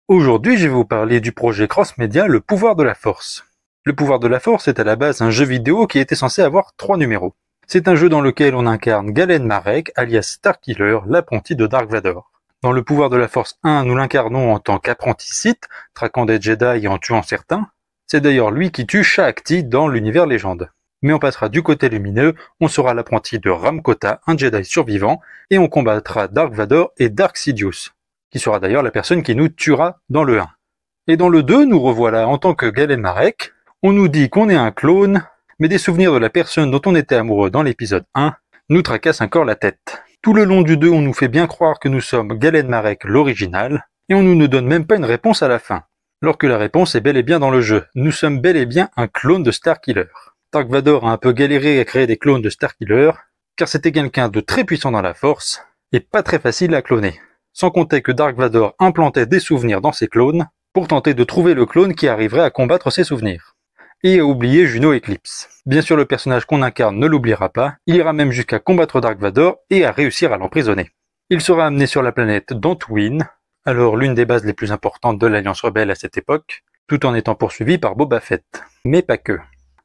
Aujourd'hui, je vais vous parler du projet cross-média Le Pouvoir de la Force. Le Pouvoir de la Force est à la base un jeu vidéo qui était censé avoir 3 numéros. C'est un jeu dans lequel on incarne Galen Marek, alias Starkiller, l'apprenti de Dark Vador. Dans Le Pouvoir de la Force 1, nous l'incarnons en tant qu'apprenti Sith, traquant des Jedi et en tuant certains. C'est d'ailleurs lui qui tue Shaak Ti dans l'univers légende. Mais on passera du côté lumineux, on sera l'apprenti de Ram Kota, un Jedi survivant, et on combattra Dark Vador et Dark Sidious, qui sera d'ailleurs la personne qui nous tuera dans le 1. Et dans le 2, nous revoilà en tant que Galen Marek. On nous dit qu'on est un clone, mais des souvenirs de la personne dont on était amoureux dans l'épisode 1 nous tracassent encore la tête. Tout le long du 2, on nous fait bien croire que nous sommes Galen Marek l'original, et on ne donne même pas une réponse à la fin. Alors que la réponse est bel et bien dans le jeu. Nous sommes bel et bien un clone de Starkiller. Dark Vador a un peu galéré à créer des clones de Starkiller, car c'était quelqu'un de très puissant dans la force, et pas très facile à cloner. Sans compter que Dark Vador implantait des souvenirs dans ses clones, pour tenter de trouver le clone qui arriverait à combattre ses souvenirs. Et à oublier Juno Eclipse. Bien sûr, le personnage qu'on incarne ne l'oubliera pas, il ira même jusqu'à combattre Dark Vador et à réussir à l'emprisonner. Il sera amené sur la planète Dantooine, alors l'une des bases les plus importantes de l'Alliance Rebelle à cette époque, tout en étant poursuivi par Boba Fett. Mais pas que.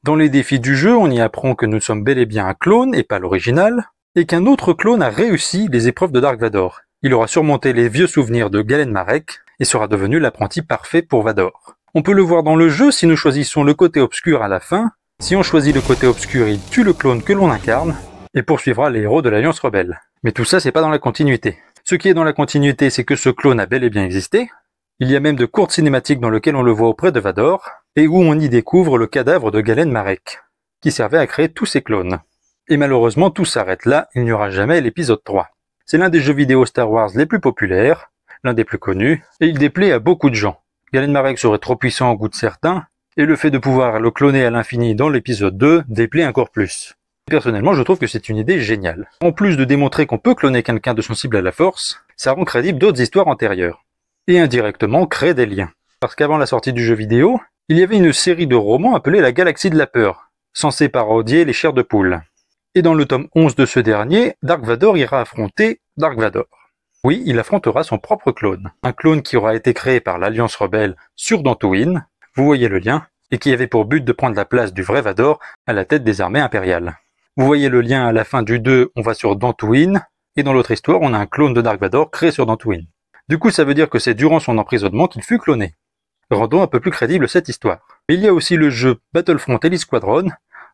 Dans les défis du jeu, on y apprend que nous sommes bel et bien un clone et pas l'original, et qu'un autre clone a réussi les épreuves de Dark Vador. Il aura surmonté les vieux souvenirs de Galen Marek et sera devenu l'apprenti parfait pour Vador. On peut le voir dans le jeu si nous choisissons le côté obscur à la fin. Si on choisit le côté obscur, il tue le clone que l'on incarne et poursuivra les héros de l'Alliance Rebelle. Mais tout ça, c'est pas dans la continuité. Ce qui est dans la continuité, c'est que ce clone a bel et bien existé. Il y a même de courtes cinématiques dans lesquelles on le voit auprès de Vador et où on y découvre le cadavre de Galen Marek, qui servait à créer tous ces clones. Et malheureusement, tout s'arrête là, il n'y aura jamais l'épisode 3. C'est l'un des jeux vidéo Star Wars les plus populaires, l'un des plus connus, et il déplaît à beaucoup de gens. Galen Marek serait trop puissant au goût de certains, et le fait de pouvoir le cloner à l'infini dans l'épisode 2 déplaît encore plus. Personnellement, je trouve que c'est une idée géniale. En plus de démontrer qu'on peut cloner quelqu'un de sensible à la force, ça rend crédible d'autres histoires antérieures. Et indirectement crée des liens. Parce qu'avant la sortie du jeu vidéo, il y avait une série de romans appelée La Galaxie de la Peur, censée parodier les chairs de poule. Et dans le tome 11 de ce dernier, Dark Vador ira affronter Dark Vador. Oui, il affrontera son propre clone. Un clone qui aura été créé par l'Alliance Rebelle sur Dantooine, vous voyez le lien, et qui avait pour but de prendre la place du vrai Vador à la tête des armées impériales. Vous voyez le lien à la fin du 2, on va sur Dantooine, et dans l'autre histoire, on a un clone de Dark Vador créé sur Dantooine. Du coup, ça veut dire que c'est durant son emprisonnement qu'il fut cloné. Rendons un peu plus crédible cette histoire. Mais il y a aussi le jeu Battlefront Elite Squadron,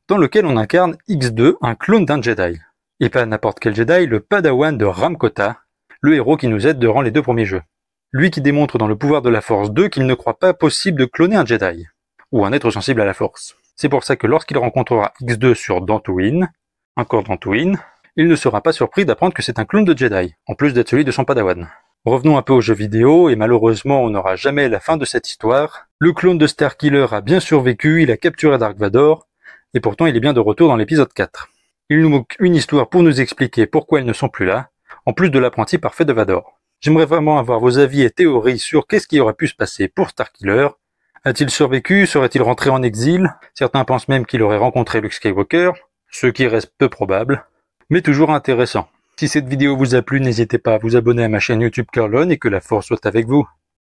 dans lequel on incarne X2, un clone d'un Jedi. Et pas n'importe quel Jedi, le Padawan de Ram Kota, le héros qui nous aide durant les 2 premiers jeux. Lui qui démontre dans Le Pouvoir de la Force 2 qu'il ne croit pas possible de cloner un Jedi, ou un être sensible à la Force. C'est pour ça que lorsqu'il rencontrera X2 sur Dantooine, encore Dantooine, il ne sera pas surpris d'apprendre que c'est un clone de Jedi, en plus d'être celui de son Padawan. Revenons un peu aux jeux vidéo, et malheureusement on n'aura jamais la fin de cette histoire. Le clone de Starkiller a bien survécu, il a capturé Dark Vador, et pourtant il est bien de retour dans l'épisode 4. Il nous manque une histoire pour nous expliquer pourquoi ils ne sont plus là, en plus de l'apprenti parfait de Vador. J'aimerais vraiment avoir vos avis et théories sur qu'est-ce qui aurait pu se passer pour Starkiller. A-t-il survécu? Serait-il rentré en exil? Certains pensent même qu'il aurait rencontré Luke Skywalker, ce qui reste peu probable, mais toujours intéressant. Si cette vidéo vous a plu, n'hésitez pas à vous abonner à ma chaîne YouTube Curlon et que la force soit avec vous.